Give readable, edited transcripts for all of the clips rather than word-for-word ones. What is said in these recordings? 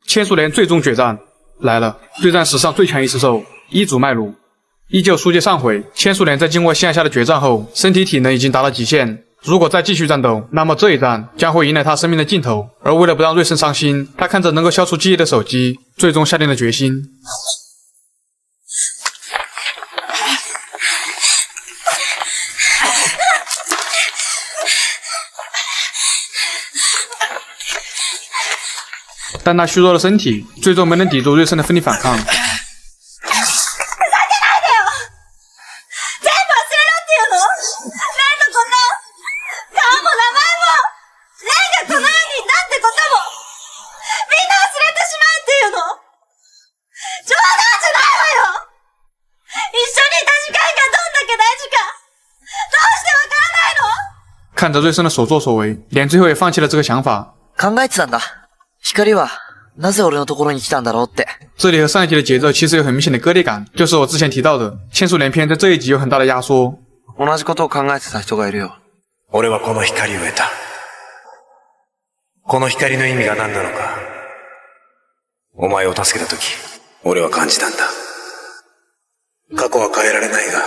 千树连最终决战来了，对战史上最强异兽兽一祖麦鲁。依旧书接上回，千树连在经过线下的决战后，身体体能已经达到极限。如果再继续战斗，那么这一战将会迎来他生命的尽头。而为了不让瑞森伤心，他看着能够消除记忆的手机，最终下定了决心。但那虚弱的身体最终没能抵住瑞森的奋力反抗。看着瑞森的所作所为，连最后也放弃了这个想法。考えてたんだ。光はなぜ俺のところに来たんだろうって。这里和上一集的节奏其实有很明显的割裂感，就是我之前提到的千树连篇在这一集有很大的压缩。同じことを考えてた人がいるよ。俺はこの光を得た。この光の意味が何なのか。お前を助けたとき、俺は感じたんだ。過去は変えられないが、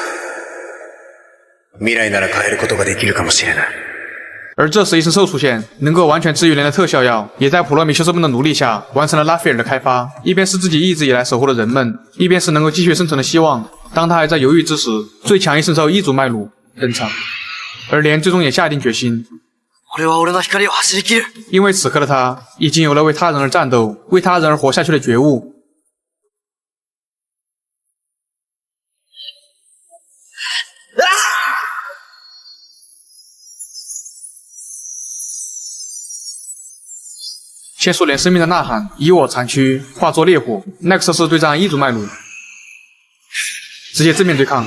未来なら変えることができるかもしれない。而这时一身兽出现，能够完全治愈人的特效药，也在普罗米修斯们的努力下完成了拉斐尔的开发。一边是自己一直以来守护的人们，一边是能够继续生存的希望。当他还在犹豫之时，最强异圣兽一族麦鲁登场，而莲最终也下定决心。俺は俺の光を走り切る。因为此刻的他已经有了为他人而战斗、为他人而活下去的觉悟。千树连生命的呐喊以我残躯化作烈火，奈克瑟斯对战一族麦鲁，直接正面对抗。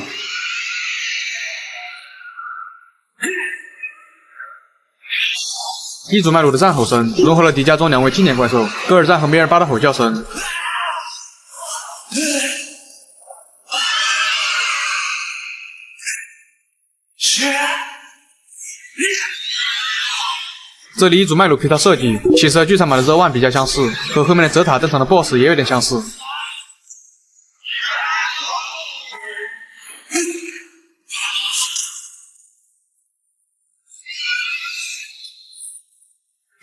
一族麦鲁的战吼声融合了迪迦中两位经典怪兽戈尔赞和梅尔巴的吼叫声。这里一组麦鲁皮套设计其实和剧场版的热万比较相似，和后面的泽塔登场的 BOSS 也有点相似。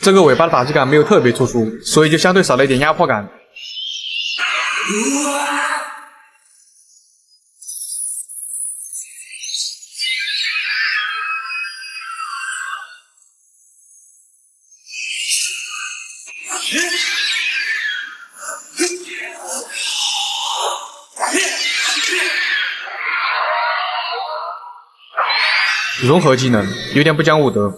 这个尾巴的打击感没有特别突出，所以就相对少了一点压迫感。融合技能有点不讲武德。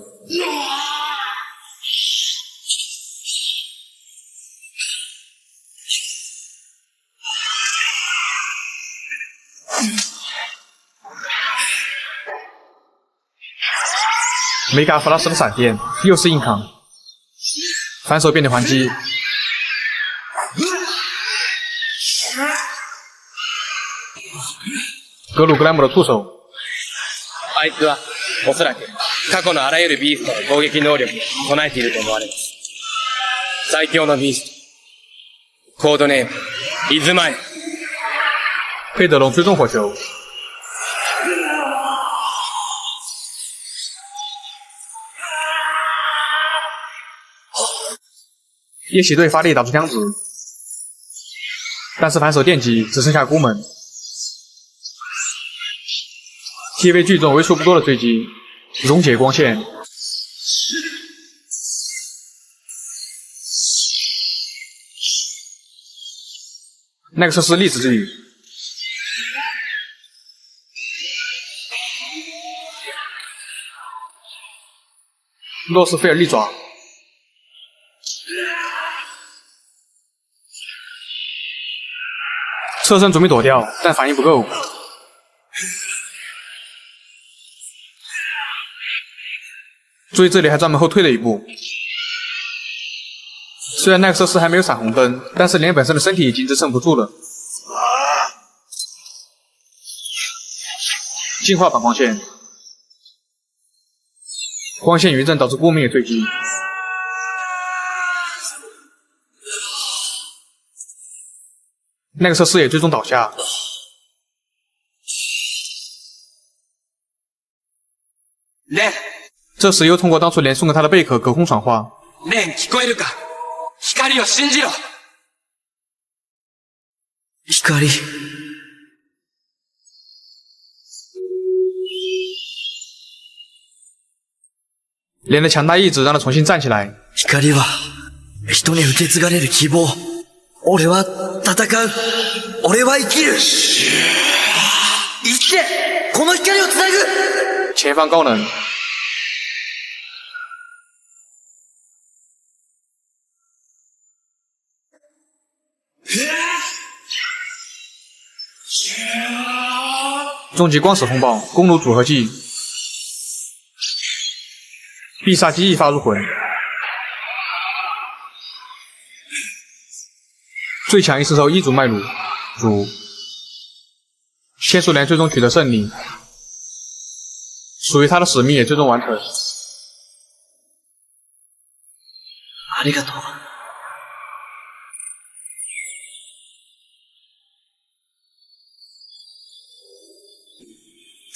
梅嘎弗拉斯的闪电又是硬扛，反手变体还击。格鲁格莱姆的触手。あいつはおそらく過去のあらゆるビーストの攻撃能力を備えていると思われます。最強のビースト。コードネーム、イズマイ。佩德龙追踪火球。夜袭队发力打出枪指，但是反手电击只剩下孤门。TV 剧中为数不多的追击，溶解光线。奈克瑟斯粒子之雨。洛斯菲尔利爪。侧身准备躲掉，但反应不够。注意这里还专门后退了一步。虽然奈克瑟斯还没有闪红灯，但是莲本身的身体已经支撑不住了。净化反光线，光线余震导致孤明也坠机。那个设施也最终倒下。レン、这时又通过当初连送给他的贝壳隔空传话。レン聞こえるか？光を信じろ。光。连的强大意志让他重新站起来。光は、人に受け継がれる希望。俺は戦う。俺は生きる。生きてこの光をつなぐ。前方高能。终极光矢风暴，公路组合技，必杀技一发入魂，最强一次兽一族麦鲁，主，千树莲最终取得胜利，属于他的使命也最终完成。ありがとう。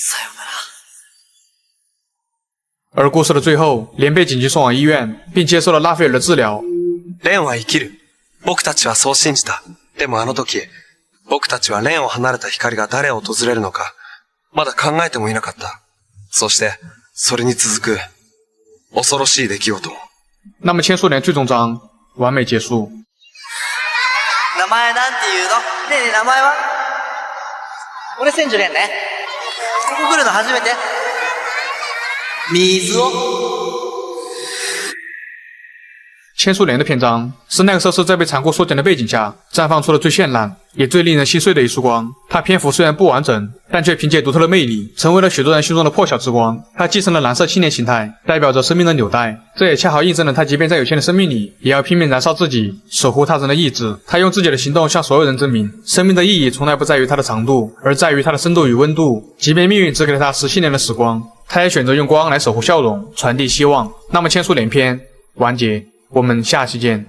さよなら。而故事的最后，莲被紧急送往医院，并接受了拉斐尔的治疗。レンは生きる。僕たちはそう信じた。でもあの時、僕たちはレンを離れた光が誰を訪れるのか、まだ考えてもいなかった。そして、それに続く、恐ろしい出来事。那么千树莲最终章完美结束。名前なんて言うの？ねえねえ、名前は？俺千住蓮ね。ここ来るの初めて？水を。千树莲的篇章是那个设施在被残酷缩减的背景下绽放出了最绚烂也最令人心碎的一束光。它篇幅虽然不完整，但却凭借独特的魅力成为了许多人心中的破晓之光。它继承了蓝色青年形态，代表着生命的纽带，这也恰好印证了它即便在有限的生命里也要拼命燃烧自己，守护他人的意志。他用自己的行动向所有人证明，生命的意义从来不在于它的长度，而在于它的深度与温度。即便命运只给了他17年的时光，他也选择用光来守护笑容，传递希望。那么千树莲篇完结，我们下期见。